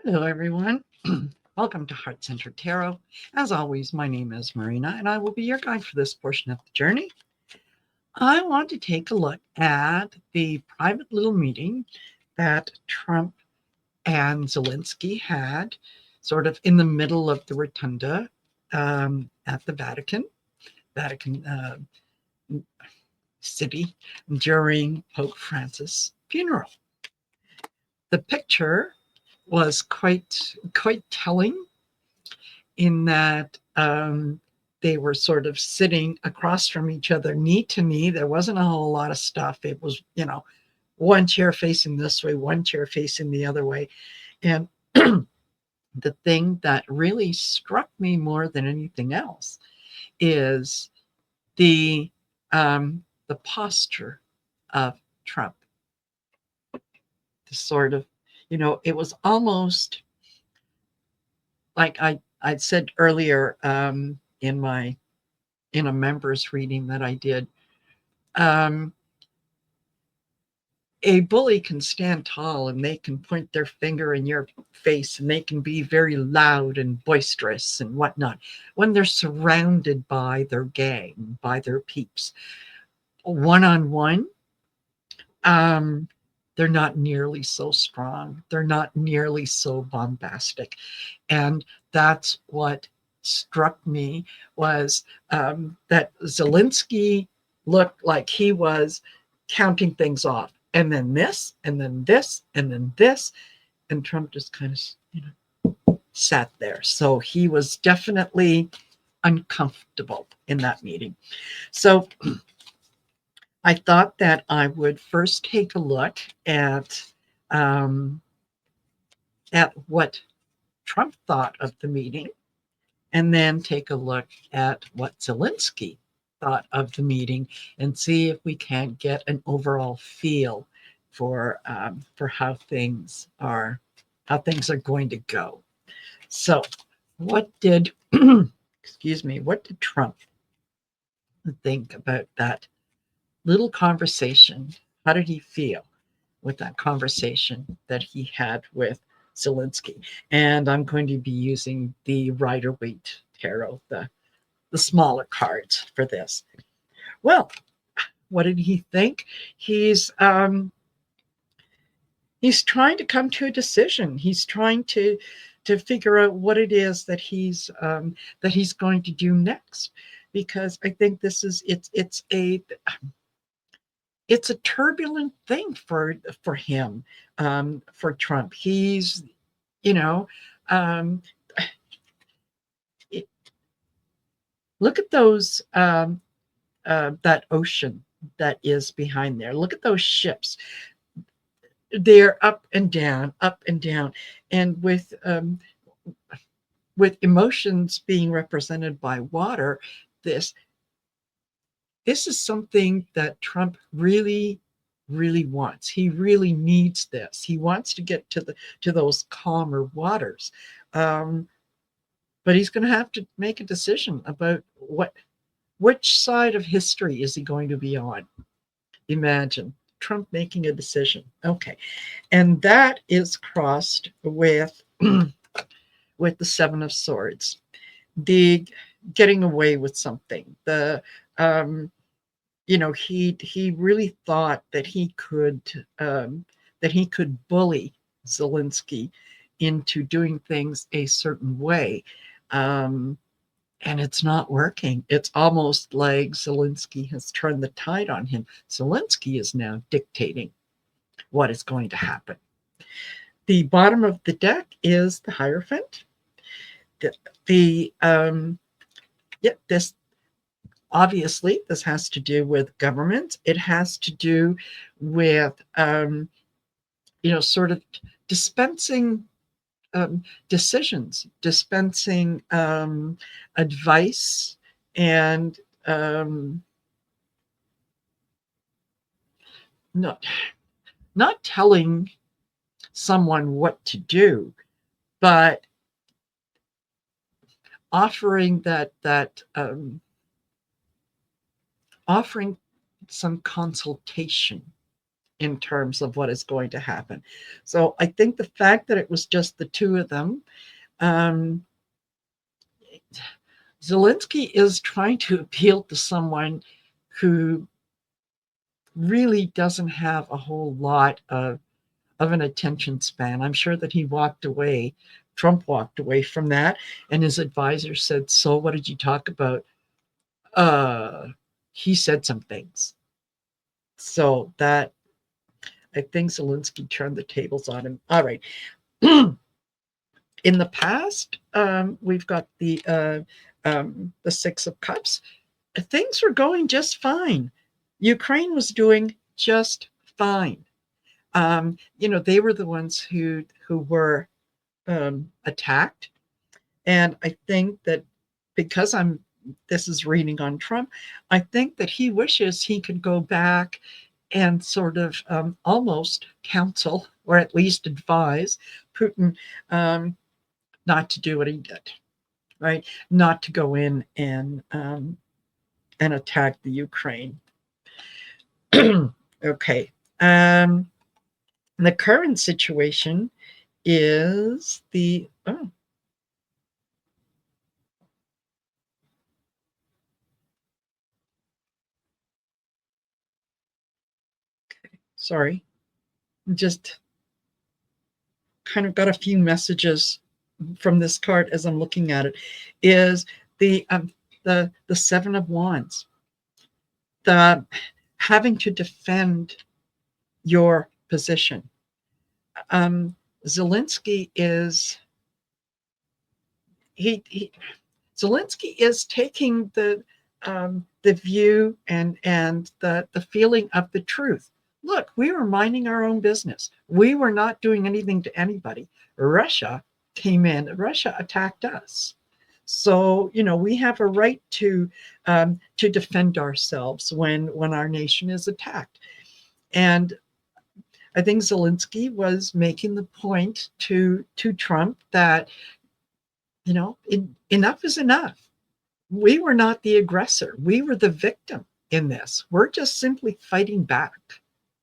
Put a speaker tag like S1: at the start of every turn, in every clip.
S1: Hello, everyone. Welcome to Heart Centered Tarot. As always, my name is Marina, and I will be your guide for this portion of the journey. I want to take a look at the private little meeting that Trump and Zelensky had, sort of in the middle of the rotunda at the Vatican City, during Pope Francis' funeral. The picture was quite telling in that they were sort of sitting across from each other, knee to knee. There wasn't a whole lot of stuff. It was, one chair facing this way, one chair facing the other way. And the thing that really struck me more than anything else is the the posture of Trump. The sort of, it was almost like I'd said earlier in a members reading that I did. Um, a bully can stand tall and they can point their finger in your face and they can be very loud and boisterous and whatnot when they're surrounded by their gang, by their peeps. One on one, they're not nearly so strong. They're not nearly so bombastic. And that's what struck me was that Zelensky looked like he was counting things off. And then this, and then this, and then this. And Trump just kind of, sat there. So he was definitely uncomfortable in that meeting. So I thought that I would first take a look um, at what Trump thought of the meeting, and then take a look at what Zelensky thought of the meeting, and see if we can't get an overall feel for how things are going to go. So, what did excuse me? What did Trump think about that little conversation? How did he feel with that conversation that he had with Zelensky? And I'm going to be using the Rider-Waite Tarot, the smaller cards for this. Well, what did he think? He's trying to come to a decision. He's trying to figure out what it is that he's going to do next, because I think it's a turbulent thing for him, for Trump. He's, you know, um, it, look at those that ocean that is behind there. Look at those ships. They're up and down, and with emotions being represented by water. This this is something that Trump really wants. He really needs this. He wants to get to those calmer waters. Um, but he's going to have to make a decision about which side of history is he going to be on. Imagine Trump making a decision. Okay. And that is crossed with with the Seven of Swords, the getting away with something, the um, he really thought that he could bully Zelensky into doing things a certain way, um, and it's not working. It's almost like Zelensky has turned the tide on him. Zelensky is now dictating what is going to happen. The bottom of the deck is the Hierophant. The yeah, this obviously this has to do with government. It has to do with sort of dispensing decisions, dispensing advice, and not not telling someone what to do, but offering offering some consultation in terms of what is going to happen. So I think the fact that it was just the two of them, um, Zelensky is trying to appeal to someone who really doesn't have a whole lot of an attention span. I'm sure that he walked away, Trump walked away from that, and his advisor said, "So, what did you talk about?" Uh, he said some things. So that I think Zelensky turned the tables on him. All right. In the past, we've got the Six of Cups. Things were going just fine. Ukraine was doing just fine. They were the ones who were attacked, and I think that because this is reading on Trump, I think that he wishes he could go back and sort of almost counsel or at least advise Putin not to do what he did, right? Not to go in and attack the Ukraine. Okay. The current situation is sorry, just kind of got a few messages from this card as I'm looking at it. Is the Seven of Wands, the having to defend your position. Zelensky is he Zelensky is taking the view and the feeling of the truth. Look, we were minding our own business. We were not doing anything to anybody. Russia came in. Russia attacked us. So we have a right to defend ourselves when our nation is attacked. And I think Zelensky was making the point to Trump that enough is enough. We were not the aggressor. We were the victim in this. We're just simply fighting back,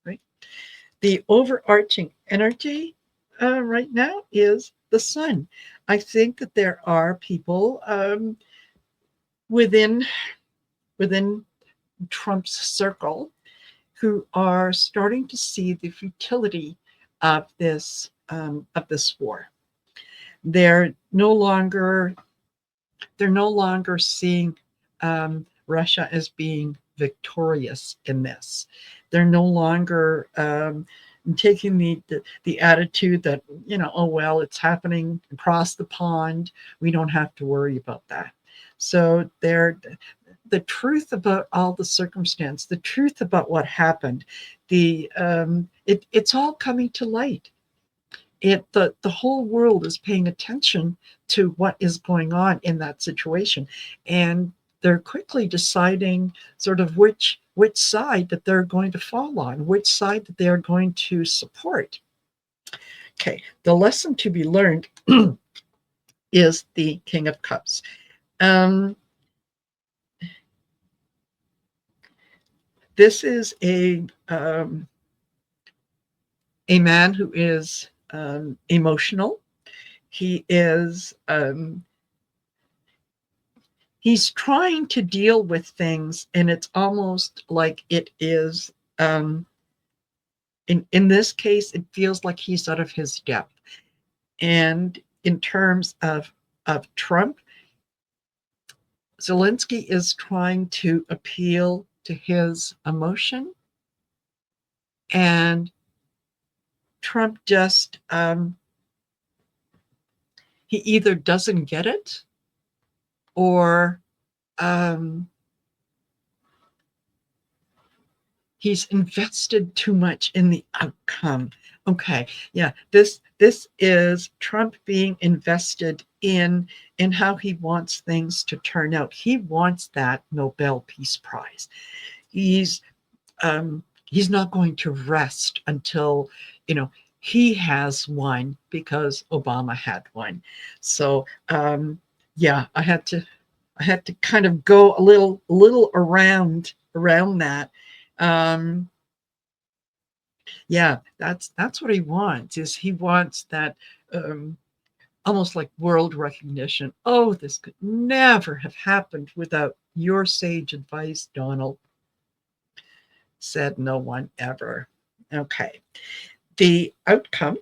S1: right? The overarching energy right now is the sun. I think that there are people within Trump's circle who are starting to see the futility of this war. They're no longer seeing Russia as being victorious in this. They're no longer taking the attitude that oh well, it's happening across the pond. We don't have to worry about that. So the truth about all the circumstance, the truth about what happened, it's all coming to light. The whole world is paying attention to what is going on in that situation, and they're quickly deciding sort of which side that they're going to fall on, which side that they are going to support. Okay, the lesson to be learned is the King of Cups. This is a man who is emotional. He is he's trying to deal with things, and it's almost like it is in this case it feels like he's out of his depth. And in terms of Trump, Zelensky is trying to appeal to his emotion, and Trump just he either doesn't get it or he's invested too much in the outcome. Okay, yeah, this is Trump being invested in how he wants things to turn out. He wants that Nobel Peace Prize. He's not going to rest until he has one, because Obama had one. So yeah, I had to kind of go a little around that. Yeah, that's what he wants. Is he wants that almost like world recognition. Oh, this could never have happened without your sage advice, Donald. Said no one ever. Okay. The outcome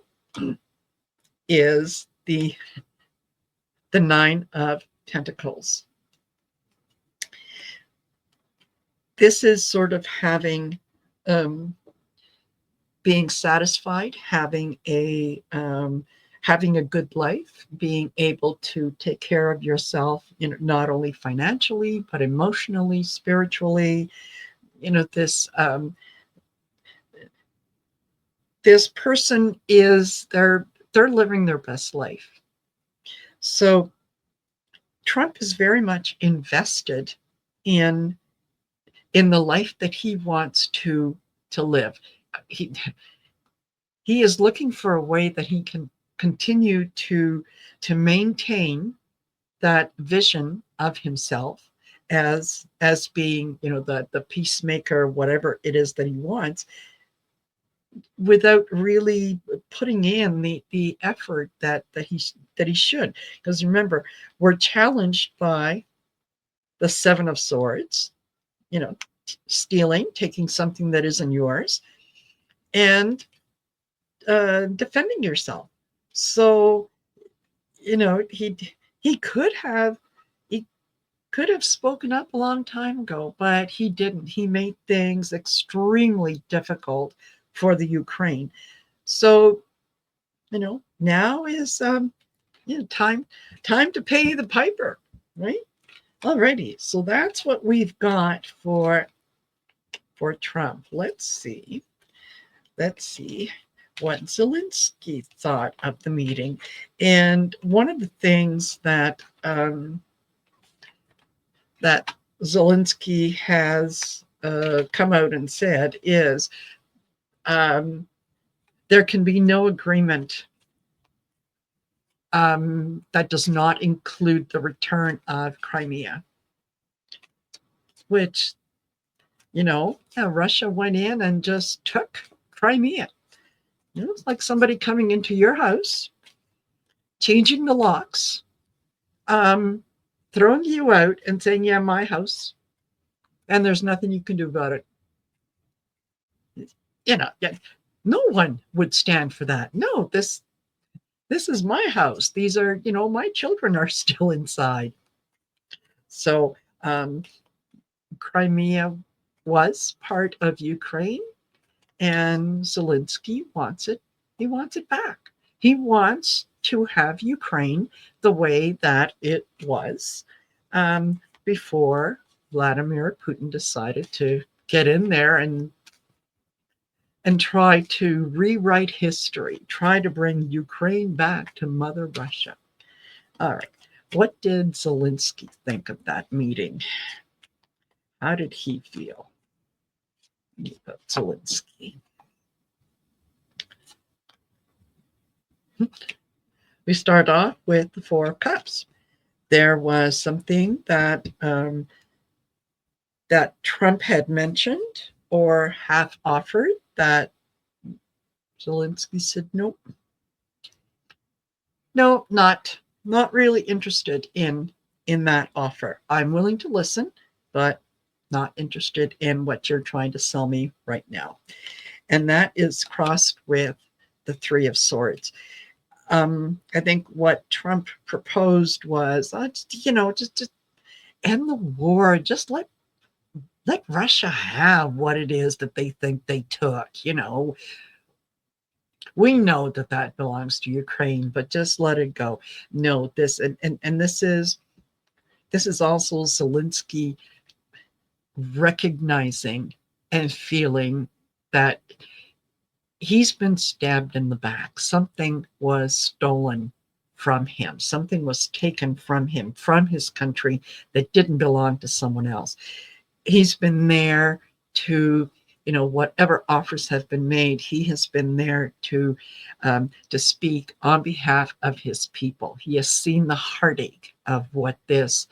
S1: is the Nine of Pentacles. This is sort of um, being satisfied, having a good life, being able to take care of yourself, not only financially but emotionally, spiritually. This person they're living their best life. So Trump is very much invested in the life that he wants to live. He he is looking for a way that he can continue to maintain that vision of himself as being, the peacemaker, whatever it is that he wants, without really putting in the effort that he should. Because remember, we're challenged by the Seven of Swords, you know, stealing, taking something that isn't yours, and defending yourself. So, he he could have spoken up a long time ago, but he didn't. He made things extremely difficult for the Ukraine. So, now is time to pay the piper, right? Alrighty, so that's what we've got for Trump. Let's see what Zelensky thought of the meeting. And one of the things that Zelensky has come out and said is there can be no agreement that does not include the return of Crimea, which, Russia went in and just took Crimea. It's like somebody coming into your house, changing the locks, throwing you out and saying, yeah, my house, and there's nothing you can do about it. Yeah, no one would stand for that. No, this is my house. These are, my children are still inside. So Crimea was part of Ukraine, and Zelensky wants it. He wants it back. He wants to have Ukraine the way that it was before Vladimir Putin decided to get in there and try to rewrite history, try to bring Ukraine back to Mother Russia. All right. What did Zelensky think of that meeting? How did he feel about Zelensky? We start off with the Four of Cups. There was something that Trump had mentioned or half offered that Zelensky said, nope. No, not really interested in that offer. I'm willing to listen, but not interested in what you're trying to sell me right now. And that is crossed with the Three of Swords. I think what Trump proposed was, just end the war. Just let Russia have what it is that they think they took. We know that belongs to Ukraine, but just let it go. No, this and this is also Zelensky recognizing and feeling that he's been stabbed in the back. Something was stolen from him. Something was taken from him, from his country, that didn't belong to someone else. He's been there to, whatever offers have been made, he has been there to speak on behalf of his people. He has seen the heartache of what this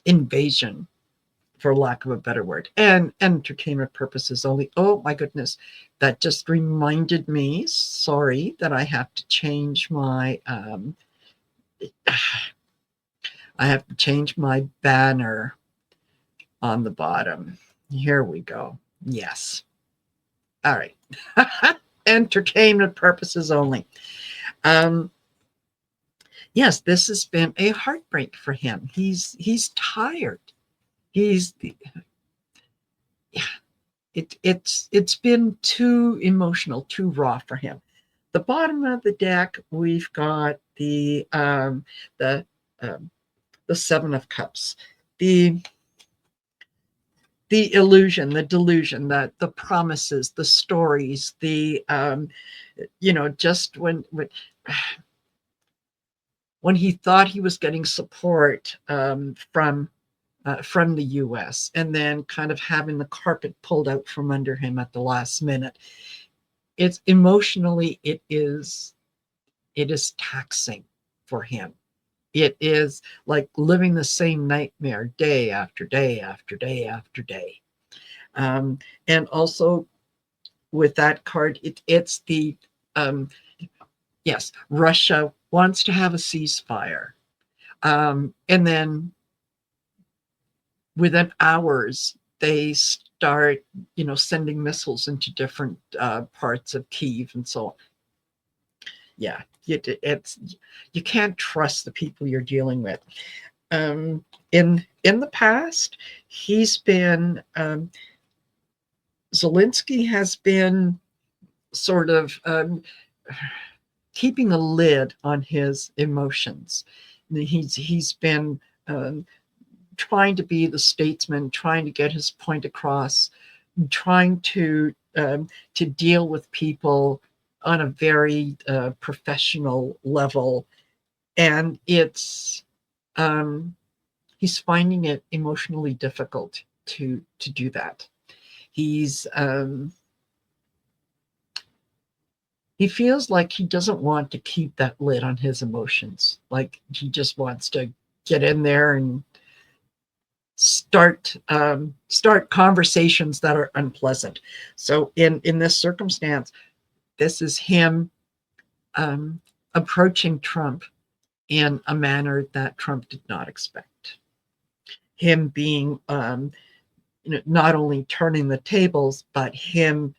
S1: invasion for lack of a better word, and entertainment purposes only. Oh my goodness, that just reminded me, sorry, that I have to change my I have to change my banner on the bottom. Here we go. Yes. All right. Entertainment purposes only. Um, yes, this has been a heartbreak for him. He's tired. He's yeah. It's been too emotional, too raw for him. The bottom of the deck, we've got the um, the Seven of Cups, the illusion, the delusion, the promises, the stories, the just when he thought he was getting support from the U.S. and then kind of having the carpet pulled out from under him at the last minute. It's emotionally, it is taxing for him. It is like living the same nightmare day after day after day after day. And also with that card, it's the yes, Russia wants to have a ceasefire, and then within hours they start, sending missiles into different parts of Kyiv and so on. Yeah, you can't trust the people you're dealing with. In the past, he's been Zelensky has been sort of keeping a lid on his emotions. He's been trying to be the statesman, trying to get his point across, trying to deal with people on a very professional level, and it's he's finding it emotionally difficult to do that. He feels like he doesn't want to keep that lid on his emotions. Like he just wants to get in there and start conversations that are unpleasant. So in this circumstance, this is him approaching Trump in a manner that Trump did not expect. Him being not only turning the tables, but him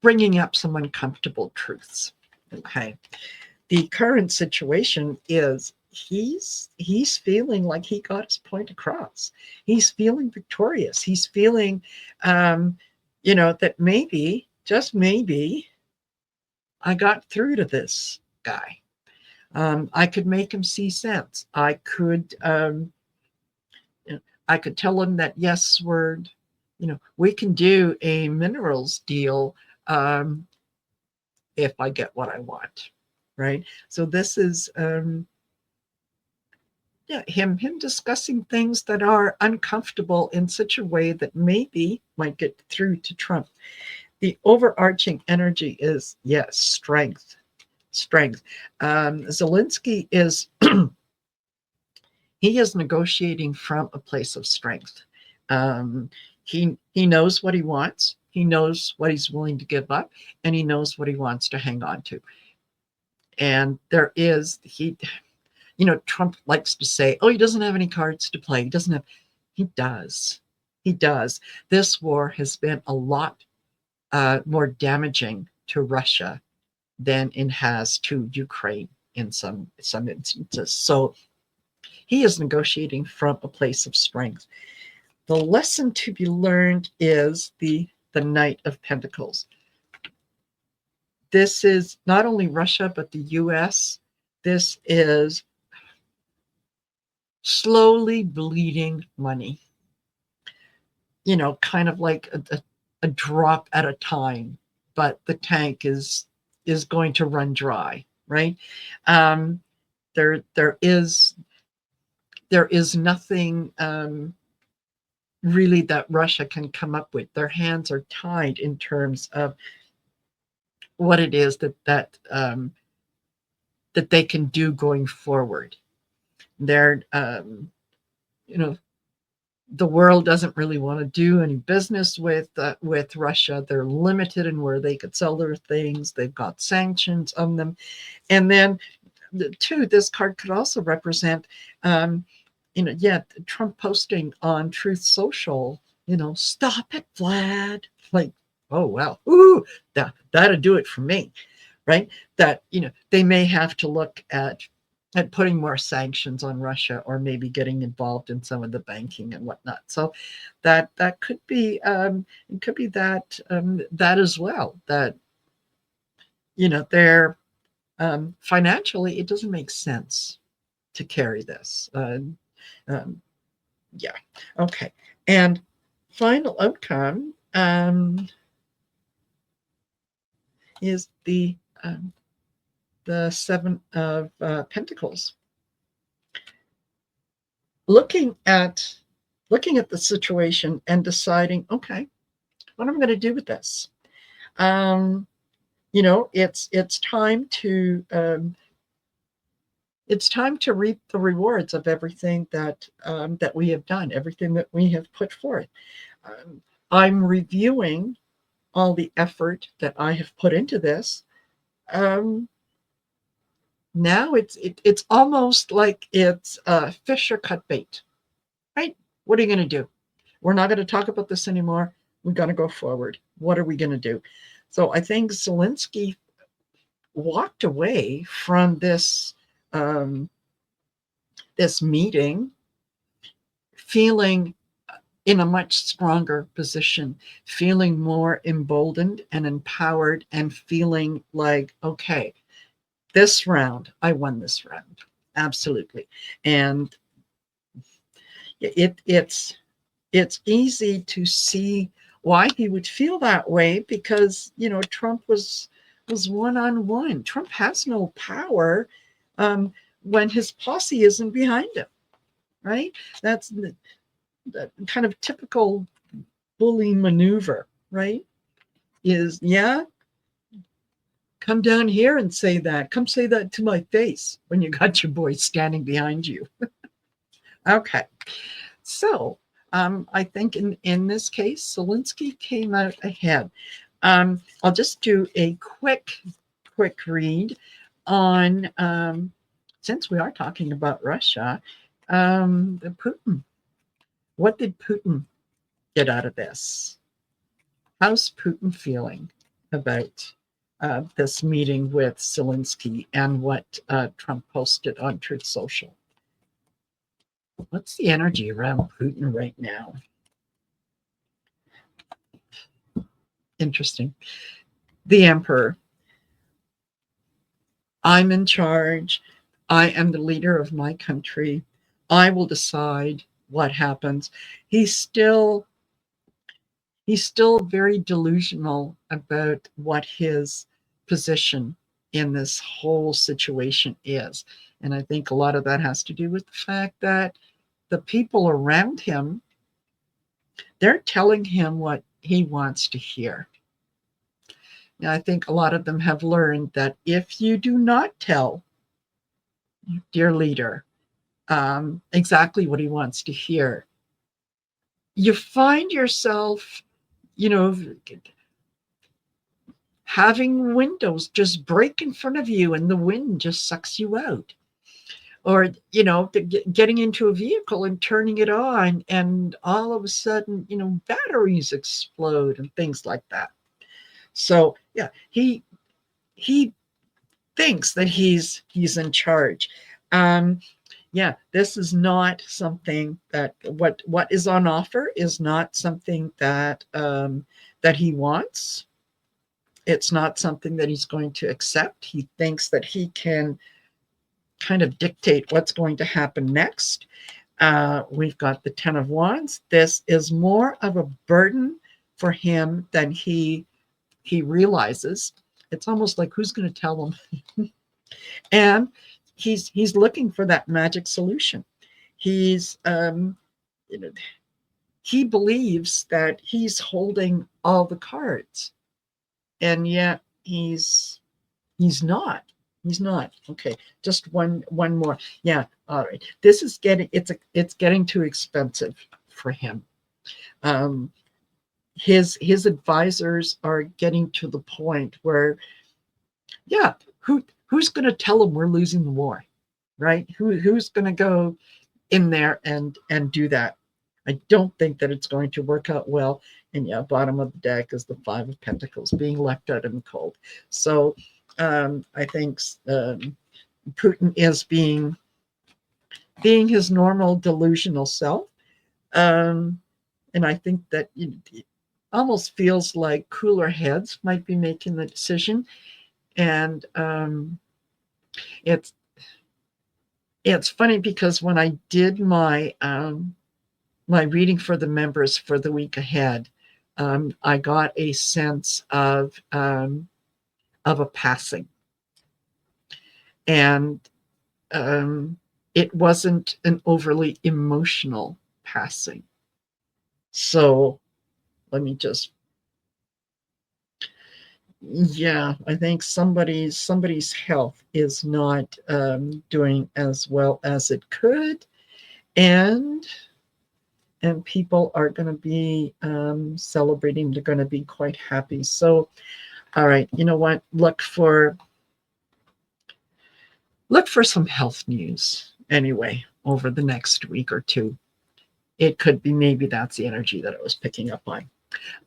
S1: bringing up some uncomfortable truths. Okay, the current situation is he's feeling like he got his point across. He's feeling victorious. He's feeling that maybe, just maybe, I got through to this guy. I could make him see sense. I could tell him that, yes, we can do a minerals deal if I get what I want, right? So this is him discussing things that are uncomfortable in such a way that maybe might get through to Trump. The overarching energy is, yes, strength. Zelensky is he is negotiating from a place of strength. He knows what he wants. He knows what he's willing to give up, and he knows what he wants to hang on to. And Trump likes to say, "Oh, he doesn't have any cards to play." He does. He does. This war has been a lot more damaging to Russia than it has to Ukraine in some instances. So he is negotiating from a place of strength. The lesson to be learned is the Knight of Pentacles. This is not only Russia, but the US. This is slowly bleeding money. Kind of like a drop at a time, but the tank is going to run dry, right? There is nothing really that Russia can come up with. Their hands are tied in terms of what it is that they can do going forward. They're, you know, the world doesn't really want to do any business with Russia. They're limited in where they could sell their things. They've got sanctions on them, and then two, this card could also represent, yeah, Trump posting on Truth Social, stop it, Vlad. Like, oh well, ooh, that'd do it for me, right? That they may have to look at putting more sanctions on Russia, or maybe getting involved in some of the banking and whatnot. So that could be it could be that as well. That they're financially, it doesn't make sense to carry this. Um, yeah, okay. And final outcome is the Seven of Pentacles. Looking at the situation and deciding, okay, what am I going to do with this? It's time to reap the rewards of everything that we have done, everything that we have put forth. I'm reviewing all the effort that I have put into this. Now it's almost like it's fish or cut bait, right? What are you going to do? We're not going to talk about this anymore. We're going to go forward. What are we going to do? So I think Zelensky walked away from this meeting feeling in a much stronger position, feeling more emboldened and empowered, and feeling like, okay, this round, I won this round. Absolutely. And it's easy to see why he would feel that way, because Trump was one-on-one. Trump has no power when his posse isn't behind him, right? That's the kind of typical bully maneuver, right? Is, yeah, come down here and say that. Come say that to my face when you got your boy standing behind you. Okay. So I think in this case, Zelensky came out ahead. I'll just do a quick read on, since we are talking about Russia, Putin. What did Putin get out of this? How's Putin feeling about this meeting with Zelensky and what Trump posted on Truth Social? What's the energy around Putin right now? Interesting. The Emperor. I'm in charge. I am the leader of my country. I will decide what happens. He's still very delusional about what his position in this whole situation is. And I think a lot of that has to do with the fact that the people around him, they're telling him what he wants to hear. Now, I think a lot of them have learned that if you do not tell your leader exactly what he wants to hear, you find yourself, having windows just break in front of you and the wind just sucks you out. Or, getting into a vehicle and turning it on, and all of a sudden, batteries explode and things like that. So, yeah, he thinks that he's in charge. Yeah, this is not something that what is on offer is not something that that he wants. It's not something that he's going to accept. He thinks that he can kind of dictate what's going to happen next. We've got the Ten of Wands. This is more of a burden for him than he realizes. It's almost like, who's going to tell him? And he's looking for that magic solution. He's he believes that he's holding all the cards, and yet he's not. He's not. Okay, just one more. Yeah, all right. This is it's getting too expensive for him. Um, his advisors are getting to the point where, yeah, who's going to tell him we're losing the war, right? Who's going to go in there and do that? I don't think that it's going to work out well. And yeah, bottom of the deck is the Five of Pentacles being left out in the cold. So I think Putin is being his normal delusional self. Um, and I think that it almost feels like cooler heads might be making the decision. And it's it's funny because when I did my reading for the members for the week ahead, I got a sense of a passing, and it wasn't an overly emotional passing. So let me just, yeah, I think somebody's health is not doing as well as it could, and people are going to be celebrating. They're going to be quite happy. So, all right, you know what? Look for some health news anyway over the next week or two. It could be maybe that's the energy that I was picking up on.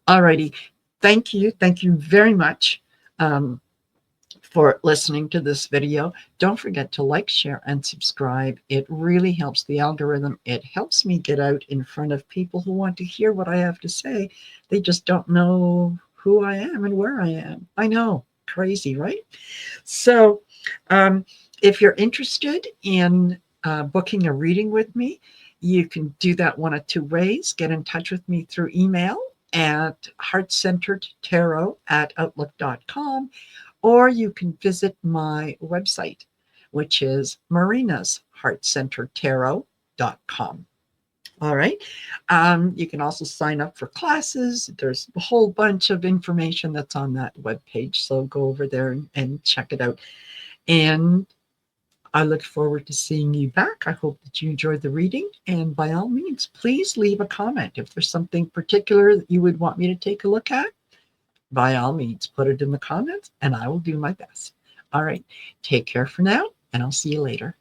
S1: All righty. Thank you very much for listening to this video. Don't forget to like, share, and subscribe. It really helps the algorithm. It helps me get out in front of people who want to hear what I have to say. They just don't know who I am and where I am. I know, crazy, right? So if you're interested in booking a reading with me, you can do that one of two ways. Get in touch with me through email at heartcenteredtarot@outlook.com, or you can visit my website, which is marinasheartcenteredtarot.com. All right. You can also sign up for classes. There's a whole bunch of information that's on that webpage. So go over there and check it out. And I look forward to seeing you back. I hope that you enjoyed the reading. And by all means, please leave a comment. If there's something particular that you would want me to take a look at, by all means, put it in the comments and I will do my best. All right. Take care for now, and I'll see you later.